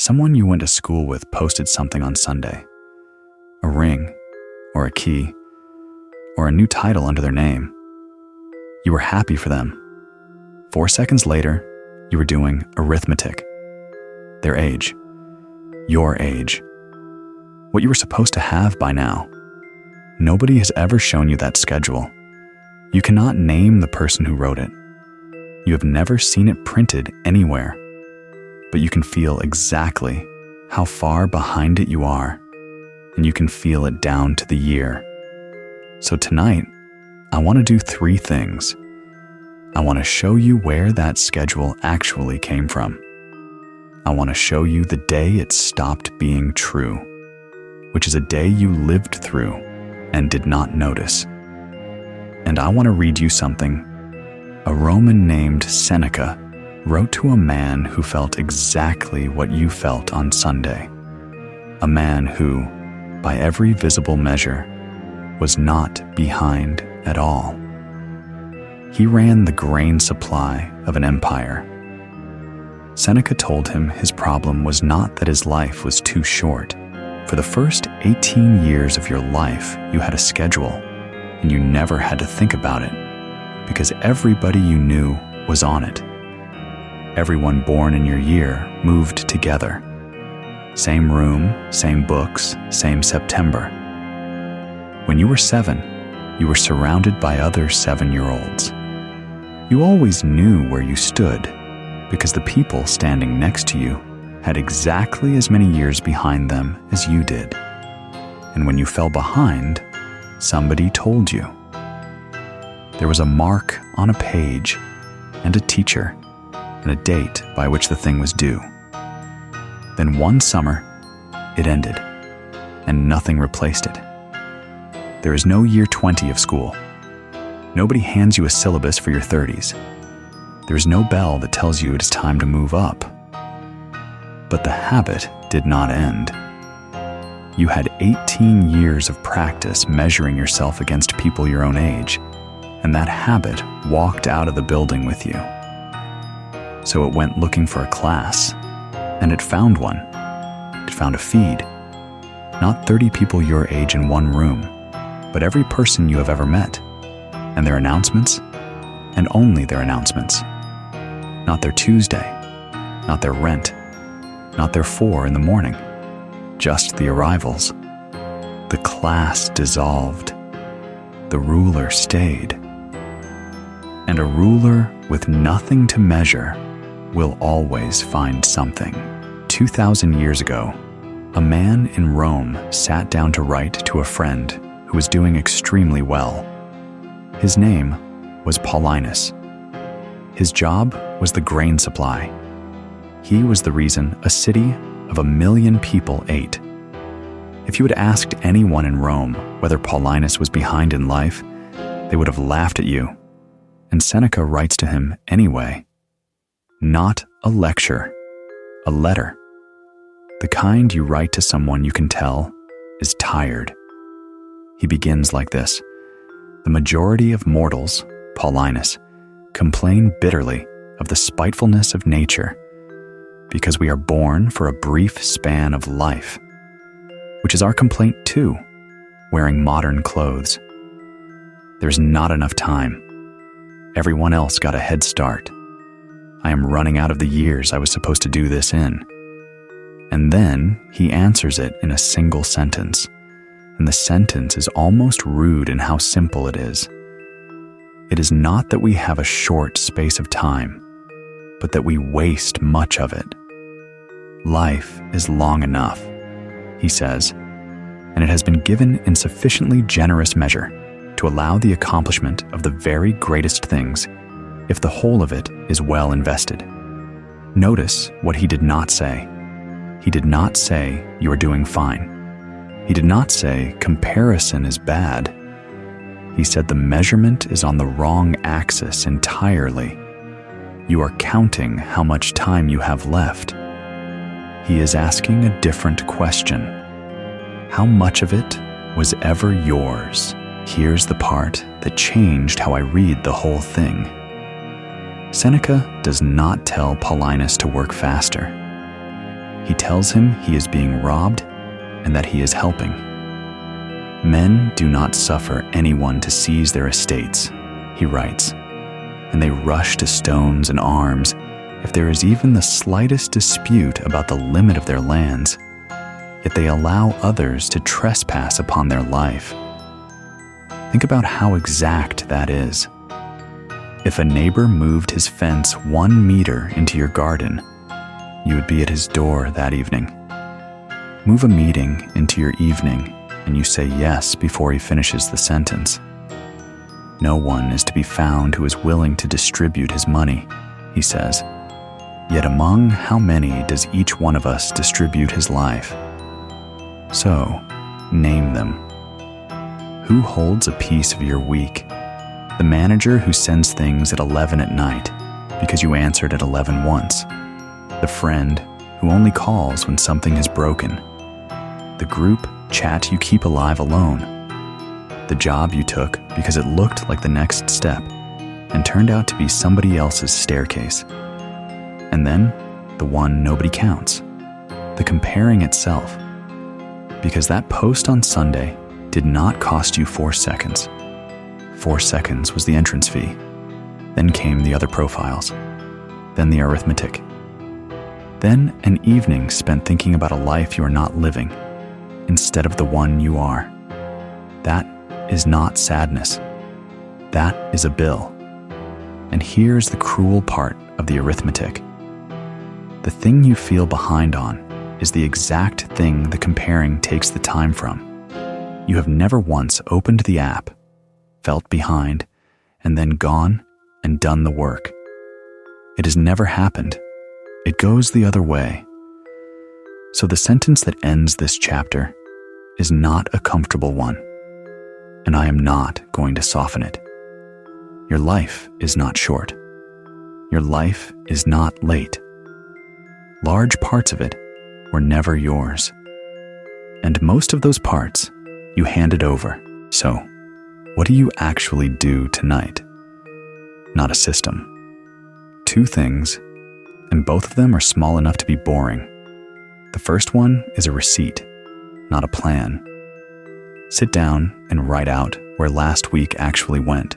Someone you went to school with posted something on Sunday. A ring, or a key, or a new title under their name. You were happy for them. 4 seconds later, you were doing arithmetic. Their age. Your age. What you were supposed to have by now. Nobody has ever shown you that schedule. You cannot name the person who wrote it. You have never seen it printed anywhere. But you can feel exactly how far behind it you are, and you can feel it down to the year. So tonight, I want to do 3 things. I want to show you where that schedule actually came from. I want to show you the day it stopped being true, which is a day you lived through and did not notice. And I want to read you something a Roman named Seneca wrote to a man who felt exactly what you felt on Sunday. A man who, by every visible measure, was not behind at all. He ran the grain supply of an empire. Seneca told him his problem was not that his life was too short. For the first 18 years of your life, you had a schedule, and you never had to think about it, because everybody you knew was on it. Everyone born in your year moved together. Same room, same books, same September. When you were 7, you were surrounded by other 7-year-olds. You always knew where you stood because the people standing next to you had exactly as many years behind them as you did. And when you fell behind, somebody told you. There was a mark on a page and a teacher and a date by which the thing was due. Then one summer, it ended, and nothing replaced it. There is no year 20 of school. Nobody hands you a syllabus for your 30s. There is no bell that tells you it is time to move up. But the habit did not end. You had 18 years of practice measuring yourself against people your own age, and that habit walked out of the building with you. So it went looking for a class, and it found one. It found a feed. Not 30 people your age in one room, but every person you have ever met, and their announcements, and only their announcements. Not their Tuesday, not their rent, not their 4 in the morning, just the arrivals. The class dissolved. The ruler stayed. And a ruler with nothing to measure will always find something. 2,000 years ago, a man in Rome sat down to write to a friend who was doing extremely well. His name was Paulinus. His job was the grain supply. He was the reason a city of 1 million people ate. If you had asked anyone in Rome whether Paulinus was behind in life, they would have laughed at you. And Seneca writes to him anyway. Not a lecture, a letter. The kind you write to someone you can tell is tired. He begins like this. The majority of mortals, Paulinus, complain bitterly of the spitefulness of nature because we are born for a brief span of life, which is our complaint too, wearing modern clothes. There's not enough time. Everyone else got a head start. I am running out of the years I was supposed to do this in. And then he answers it in a single sentence, and the sentence is almost rude in how simple it is. It is not that we have a short space of time, but that we waste much of it. Life is long enough, he says, and it has been given in sufficiently generous measure to allow the accomplishment of the very greatest things if the whole of it is well invested. Notice what he did not say. He did not say, you are doing fine. He did not say, comparison is bad. He said the measurement is on the wrong axis entirely. You are counting how much time you have left. He is asking a different question. How much of it was ever yours? Here's the part that changed how I read the whole thing. Seneca does not tell Paulinus to work faster. He tells him he is being robbed and that he is helping. Men do not suffer anyone to seize their estates, he writes, and they rush to stones and arms if there is even the slightest dispute about the limit of their lands, yet they allow others to trespass upon their life. Think about how exact that is. If a neighbor moved his fence 1 meter into your garden, you would be at his door that evening. Move a meeting into your evening, and you say yes before he finishes the sentence. No one is to be found who is willing to distribute his money, he says. Yet among how many does each one of us distribute his life? So, name them. Who holds a piece of your week? The manager who sends things at 11 at night because you answered at 11 once. The friend who only calls when something is broken. The group chat you keep alive alone. The job you took because it looked like the next step and turned out to be somebody else's staircase. And then the one nobody counts. The comparing itself. Because that post on Sunday did not cost you 4 seconds. 4 seconds was the entrance fee. Then came the other profiles. Then the arithmetic. Then an evening spent thinking about a life you are not living, instead of the one you are. That is not sadness. That is a bill. And here's the cruel part of the arithmetic. The thing you feel behind on is the exact thing the comparing takes the time from. You have never once opened the app, felt behind, and then gone and done the work. It has never happened. It goes the other way. So the sentence that ends this chapter is not a comfortable one, and I am not going to soften it. Your life is not short. Your life is not late. Large parts of it were never yours. And most of those parts you handed over. So, what do you actually do tonight? Not a system. 2 things, and both of them are small enough to be boring. The first one is a receipt, not a plan. Sit down and write out where last week actually went,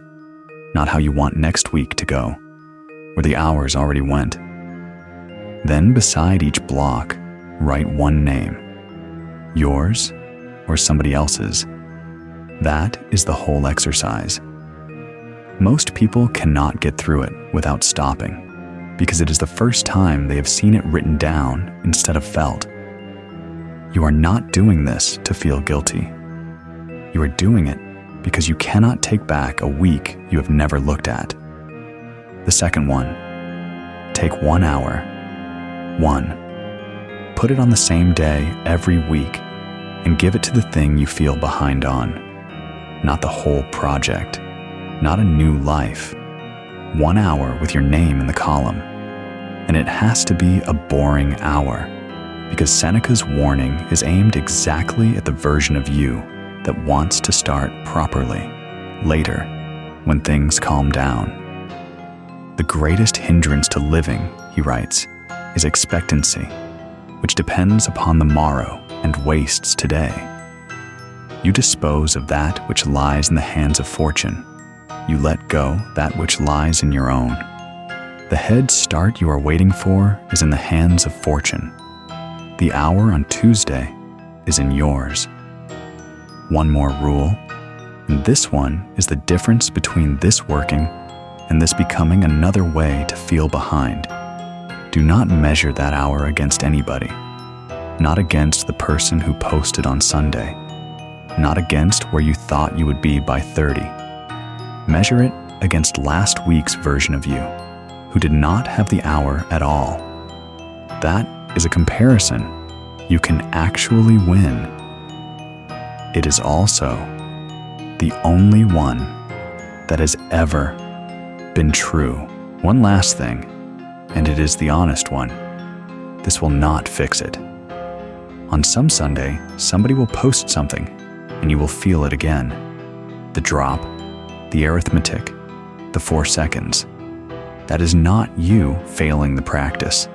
not how you want next week to go, where the hours already went. Then beside each block, write one name, yours or somebody else's. That is the whole exercise. Most people cannot get through it without stopping, because it is the first time they have seen it written down instead of felt. You are not doing this to feel guilty. You are doing it because you cannot take back a week you have never looked at. The second one, take 1 hour. 1. Put it on the same day every week and give it to the thing you feel behind on. Not the whole project. Not a new life. 1 hour with your name in the column. And it has to be a boring hour, because Seneca's warning is aimed exactly at the version of you that wants to start properly, later, when things calm down. The greatest hindrance to living, he writes, is expectancy, which depends upon the morrow and wastes today. You dispose of that which lies in the hands of fortune. You let go that which lies in your own. The head start you are waiting for is in the hands of fortune. The hour on Tuesday is in yours. One more rule, and this one is the difference between this working and this becoming another way to feel behind. Do not measure that hour against anybody, not against the person who posted on Sunday, not against where you thought you would be by 30. Measure it against last week's version of you, who did not have the hour at all. That is a comparison you can actually win. It is also the only one that has ever been true. One last thing, and it is the honest one. This will not fix it. On some Sunday, somebody will post something, and you will feel it again. The drop, the arithmetic, the 4 seconds. That is not you failing the practice.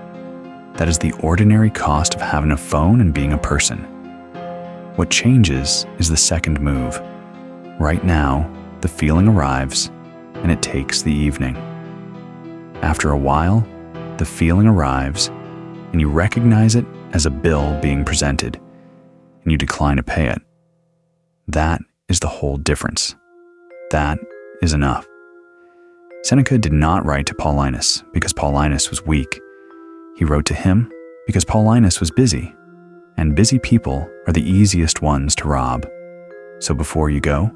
That is the ordinary cost of having a phone and being a person. What changes is the second move. Right now, the feeling arrives, and it takes the evening. After a while, the feeling arrives, and you recognize it as a bill being presented, and you decline to pay it. That is the whole difference. That is enough. Seneca did not write to Paulinus because Paulinus was weak. He wrote to him because Paulinus was busy, and busy people are the easiest ones to rob. So before you go,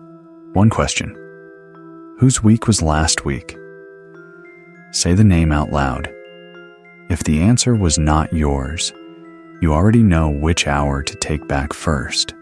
one question. Whose week was last week? Say the name out loud. If the answer was not yours, you already know which hour to take back first.